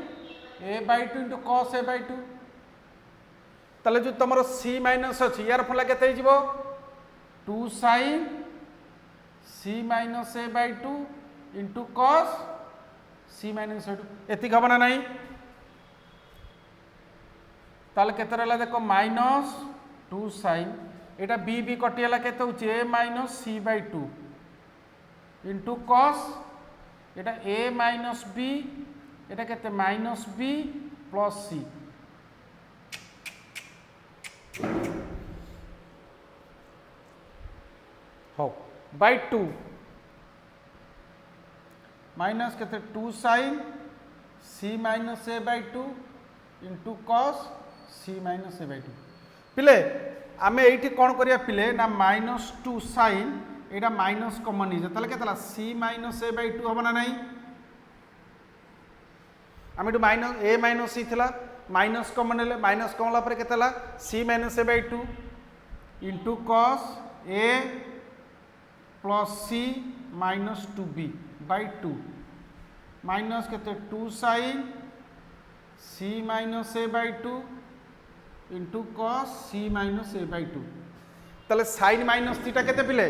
a by 2 into cos a by 2 ताले जो तुमरो c माइनस अछि यार फलला केते हिजबो 2 sine c minus a by 2 into cos c minus a 2 एति गबना नहीं ताले केते रहला देखो माइनस 2 साइन एटा b b कटियाला केते होची a minus c by 2 into cos एटा a माइनस b एटा केते माइनस b प्लस c हो बाय 2 माइनस केते 2 sine c minus a by 2 into cos c minus a by 2 पिले आमे एठी कोन करिया पिले ना माइनस 2 साइन एटा माइनस कॉमन हिज तले केतला c माइनस a बाय 2 होबना नाही आमे तो माइनस a माइनस c थिला माइनस कॉमन ले माइनस कॉमन पर केतला c minus a by 2 into cos a plus c minus 2b by 2 minus केते 2 sine c minus a by 2 into cos c minus a by 2 तले sign minus theta केते पिले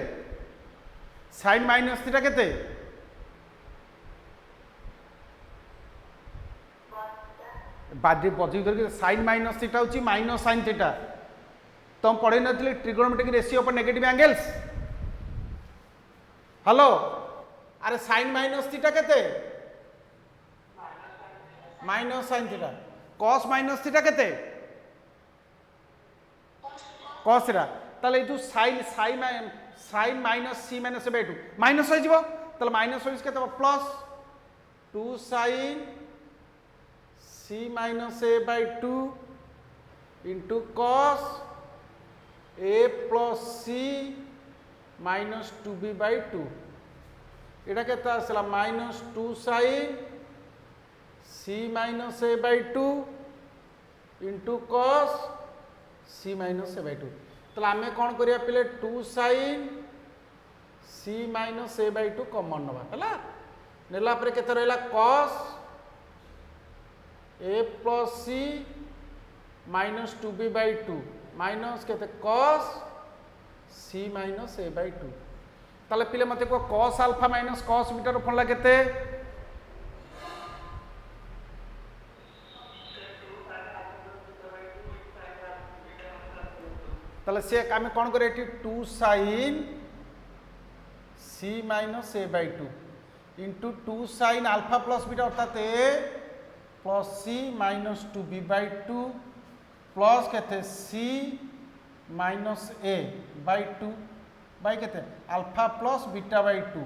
sign minus theta केते बाजी बजी धर साइन माइनस थीटा होची minus sine theta तुम पढ़े नथिले ट्रिगोनोमेट्रिक रेशियो पर नेगेटिव एंगल्स हेलो अरे साइन माइनस थीटा केते minus sine theta cos minus theta केते कॉस थीटा ताले जो साइन साइन माइनस सी माइनस ए 2 माइनस हो जिवो ताले माइनस हो केते plus 2 sine C minus A by 2 into cos A plus C minus 2b by 2 एटा केते आसला minus 2 sine C minus A by 2 into cos C minus A by 2 तो आम कौन करिया पिले 2 sine C minus A by 2 common नवा है नेला पर केते रहला cos A plus C minus 2b by 2 minus केते cos C minus A by 2 ताले पिले मते को cos alpha minus cos beta रो फॉर्मूला केते ताले से आम कौन करे 2 sine C minus A by 2 into 2 sine alpha plus beta अर्थात A plus C minus 2b by 2 plus केते C minus A by 2 by केते alpha plus beta by 2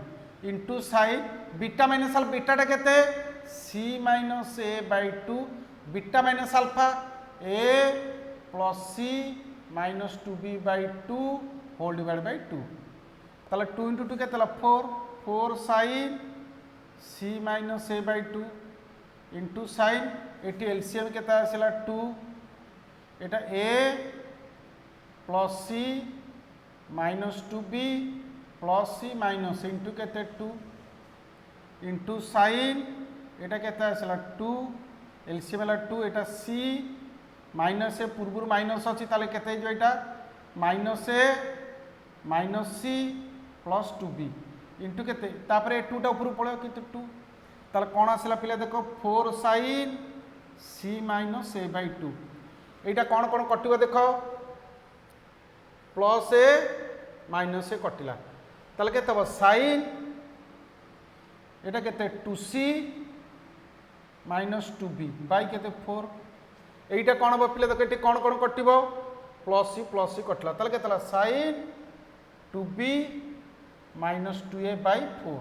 into sine beta minus alpha बीटाटा केते C minus A by 2 beta minus alpha A plus C minus 2b by 2 whole divide by 2 ताले 2 into 2 केते 4 sine C minus A by 2 into sign eighty LCM केते आसला 2 एटा ए plus C minus 2b plus C minus into केते 2 into sign एटा केते आसला 2 LCM वाला 2 एटा सी minus ए पूर्व minus अच्छी ताले केते जो एटा minus A minus C plus 2b into केते तापर ए 2 टा ऊपर पळे किंतु 2 ताले कोन आसला पिला देखो 4 sine C minus A by 2 एटा कोन कोन कटिबो देखो प्लस ए माइनस ए कटिला ताले केते हो साइन एटा केते 2c माइनस 2b बाय केते 4 एटा कोन हो पिला देखो एटी कोन कोन कटिबो प्लस सी कटिला ताले केते sign 2b minus 2a bye 4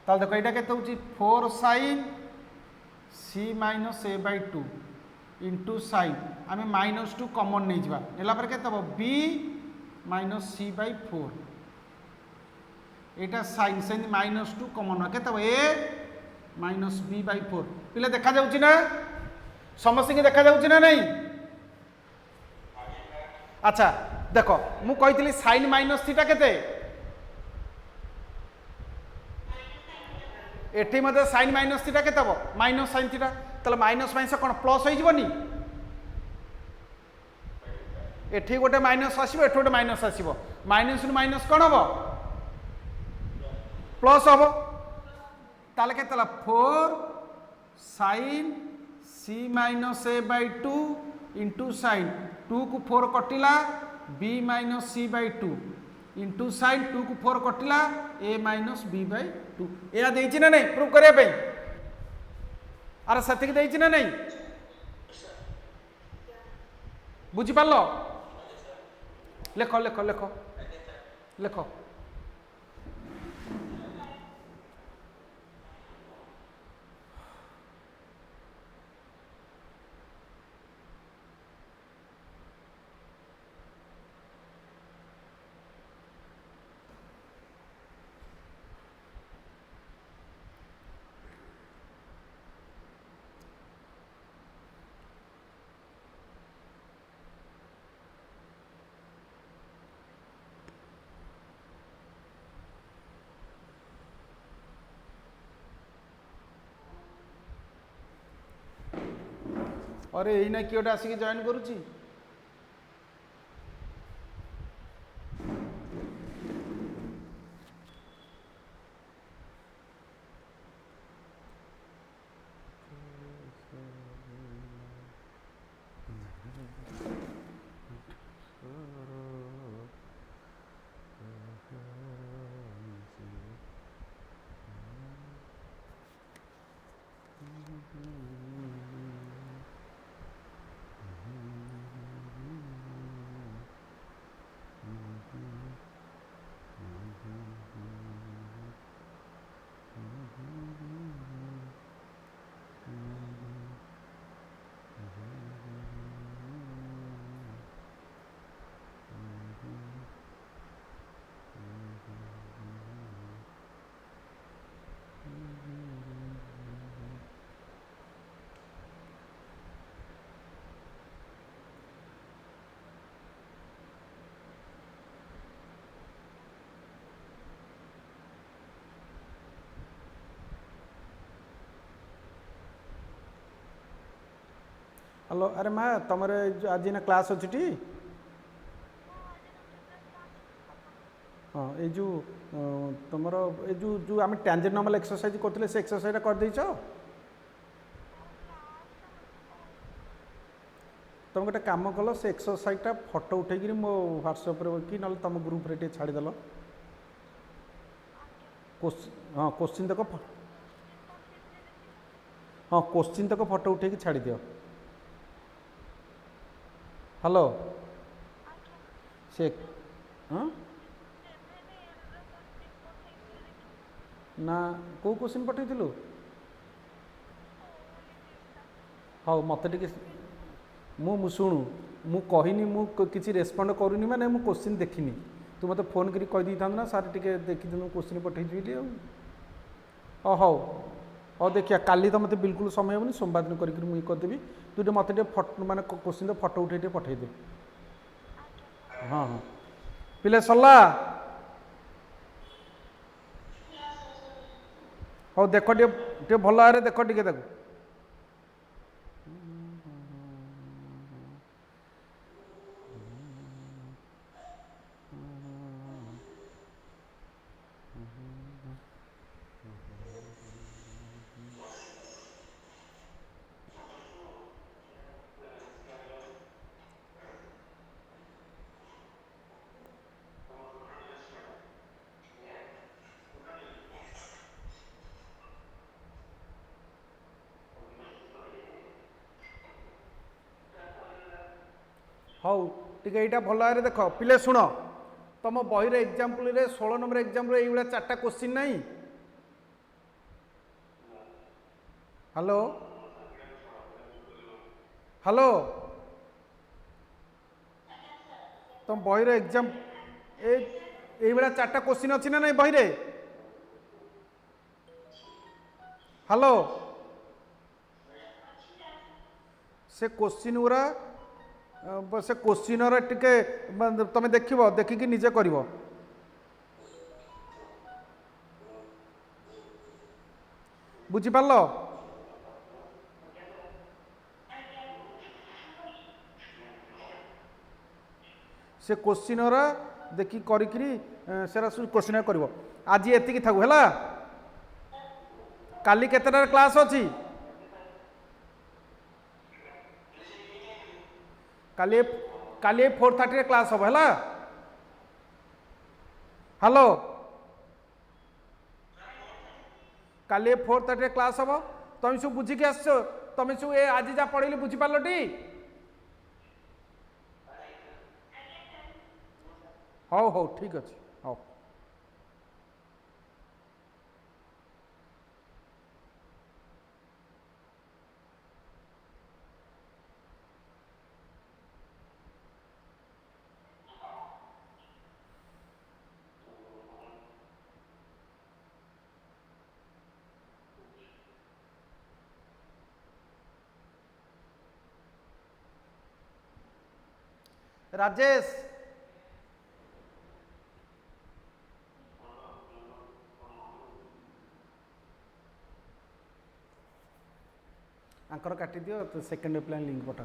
ताले देखो एटा केते होची 4 sine C minus A by 2 into sign आम माइनस 2 कॉमन नहीं जावा नेला पर केते हो b माइनस सी बाय 4 एटा साइन साइन माइनस 2 कॉमन केते हो a माइनस b बाय 4 पिले देखा जाउची ना समस्त की देखा जाउची ना नहीं अच्छा देखो मु कहितली साइन माइनस थीटा केते एठी मते साइन माइनस थीटा केते हो माइनस साइन थीटा तले माइनस माइनस कोन प्लस होई जीवनी एठी गोटे माइनस आसीबो एठी गोटे माइनस आसीबो माइनस रु माइनस कोन हबो प्लस हबो ताले केते 4 sine C minus A by 2 into sign 2 को 4 कटिला b minus C by 2 into sign 2 को 4 कटिला a माइनस b बाय 2 या देछि ना नहीं प्रूव करिया पे अरे सत्य देछि ना नहीं बुझी पालो लेखो लेखो लेखो लेखो अरे यही किए गोटे आसिक जॉइन करुच्ची हेलो अरे माँ तुम आज ना क्लास अच्छी टी हाँ ये जो तुम ये जो जो आम टैंजेंट एक्सरसाइज करते से एक्सरसाइज कर देछ तुम गोटे कम कल से एक्सरसाइजटा फटो उठे मो ह्वाट्सअप कि ना तुम ग्रुप रे छाड़देल हाँ क्वेश्चन तक हाँ क्वेश्चन तक फटो उठे छाड़ दियो हेलो से हाँ ना कौ क्वेश्चन पठेलु हाँ मत मु शुणु मु कहनी मु किसी रेस्पॉन्ड करूनी माने मु क्वेश्चन देखनी तू मत फोन करी कह था ना सार टे देखी तुम क्वेश्चन पठे हौ हौ देखिए काली तो मत बिल्कुल समय हेनी सोमवार दिन करके मुझे करदेवी तू मत माने क्वेश्चन फटो उठे पठेदे हाँ हाँ पिले सरला हौ देख टे भल भाव देख टे हौ टे यहाँ भल भाव देख पिले शुण तुम बही एग्जाम्पल 16 नंबर एग्जाम्पल ये 4टा क्वेश्चन नहीं हेलो हेलो तुम बही एग्जाम ये 4टा क्वेश्चन अच्छी ना नहीं बही हेलो से क्वेश्चन गुरा से क्वेश्चन टिके तुम देख देखिकी निजे कर बुझिपार से क्वेश्चन देखी करी सेरा सब क्वेश्चन कर आज एति था है काली केतटार क्लास अच्छी काली काली 4:30 क्लास हम है हेलो काली 4:30 क्लास हम तुम सब बुझिकी आस तुम सब ये आज जहाँ पढ़े बुझिपार टी हौ हौ ठीक अच्छे हौ राजेश आंकर काटी दियो तो सेकेंड प्लान लिंक पठा